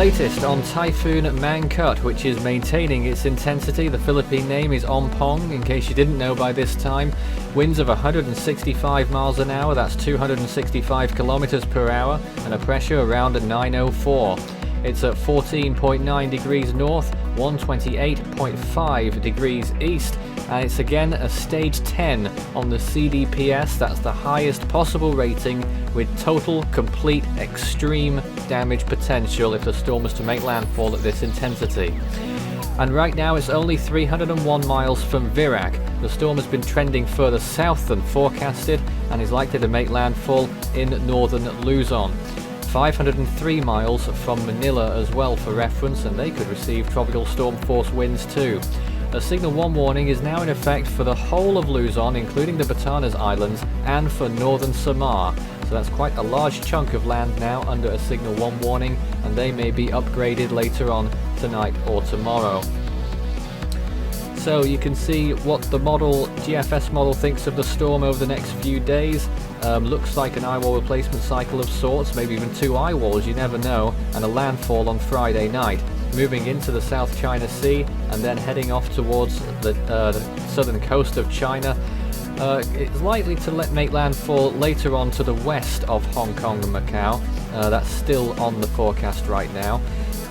latest on Typhoon Mangkhut, which is maintaining its intensity. The Philippine name is Ompong, in case you didn't know by this time. Winds of 165 miles an hour, that's 265 kilometers per hour, and a pressure around 904. It's at 14.9 degrees north, 128.5 degrees east, and it's again a stage 10 on the CDPS. That's the highest possible rating, with total, complete, extreme damage potential if the storm was to make landfall at this intensity. And right now it's only 301 miles from Virac. The storm has been trending further south than forecasted and is likely to make landfall in northern Luzon. 503 miles from Manila as well for reference, and they could receive tropical storm force winds too. A Signal 1 warning is now in effect for the whole of Luzon, including the Batanes Islands, and for northern Samar. So that's quite a large chunk of land now under a Signal 1 warning, and they may be upgraded later on tonight or tomorrow. So you can see what the GFS model thinks of the storm over the next few days. Looks like an eye wall replacement cycle of sorts, maybe even two eye walls, you never know, and a landfall on Friday night, moving into the South China Sea and then heading off towards the southern coast of China. It's likely to make landfall later on to the west of Hong Kong and Macau. That's still on the forecast right now.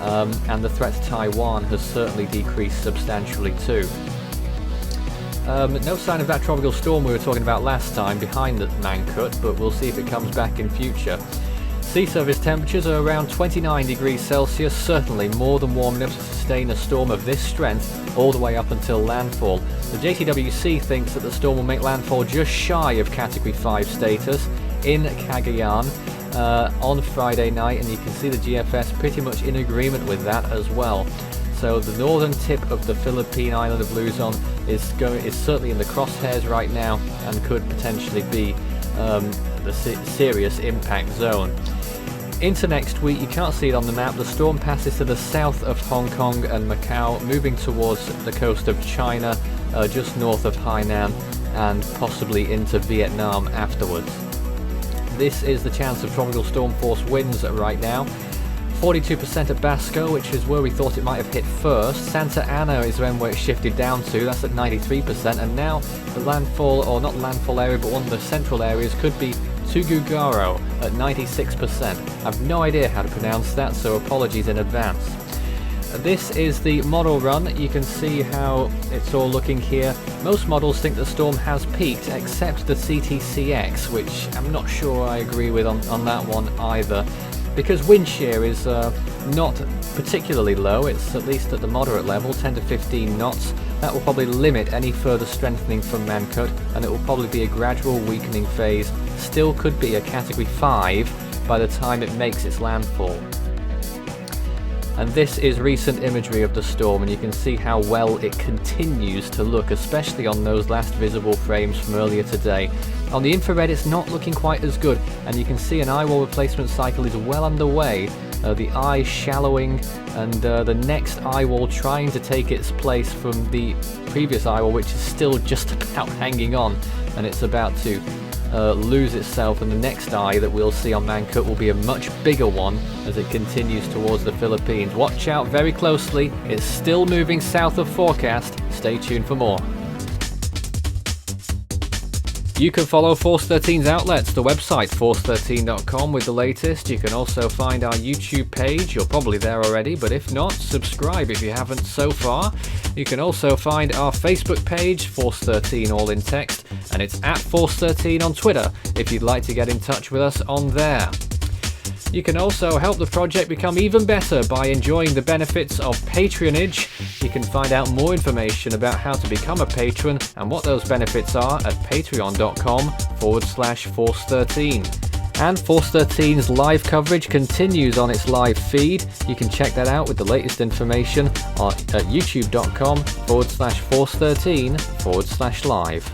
And the threat to Taiwan has certainly decreased substantially too. No sign of that tropical storm we were talking about last time behind the Mangkhut, but we'll see if it comes back in future. Sea surface temperatures are around 29 degrees Celsius, certainly more than warm enough to sustain a storm of this strength all the way up until landfall. The JTWC thinks that the storm will make landfall just shy of Category 5 status in Cagayan on Friday night, and you can see the GFS pretty much in agreement with that as well. So the northern tip of the Philippine island of Luzon is certainly in the crosshairs right now and could potentially be the serious impact zone. Into next week, you can't see it on the map, the storm passes to the south of Hong Kong and Macau, moving towards the coast of China, just north of Hainan, and possibly into Vietnam afterwards. This is the chance of tropical storm force winds right now. 42% at Basco, which is where we thought it might have hit first. Santa Ana is when where it shifted down to, that's at 93%, and now the landfall, or not landfall area, but one of the central areas could be Tuguegarao at 96%. I've no idea how to pronounce that, so apologies in advance. This is the model run. You can see how it's all looking here. Most models think the storm has peaked, except the CTCX, which I'm not sure I agree with on that one either, because wind shear is not particularly low. It's at least at the moderate level, 10 to 15 knots. That will probably limit any further strengthening from Mangkhut, and it will probably be a gradual weakening phase. Still could be a Category 5 by the time it makes its landfall. And this is recent imagery of the storm, and you can see how well it continues to look, especially on those last visible frames from earlier today. On the infrared it's not looking quite as good, and you can see an eye wall replacement cycle is well underway. The eye shallowing, and the next eye wall trying to take its place from the previous eye wall, which is still just about hanging on, and it's about to lose itself, and the next eye that we'll see on Mangkhut will be a much bigger one as it continues towards the Philippines. Watch out very closely, it's still moving south of forecast. Stay tuned for more. You can follow Force 13's outlets, the website force13.com with the latest. You can also find our YouTube page. You're probably there already, but if not, subscribe if you haven't so far. You can also find our Facebook page, Force 13 all in text, and it's at Force 13 on Twitter if you'd like to get in touch with us on there. You can also help the project become even better by enjoying the benefits of patronage. You can find out more information about how to become a patron and what those benefits are at patreon.com/Force13. And Force 13's live coverage continues on its live feed. You can check that out with the latest information at youtube.com/Force13/live.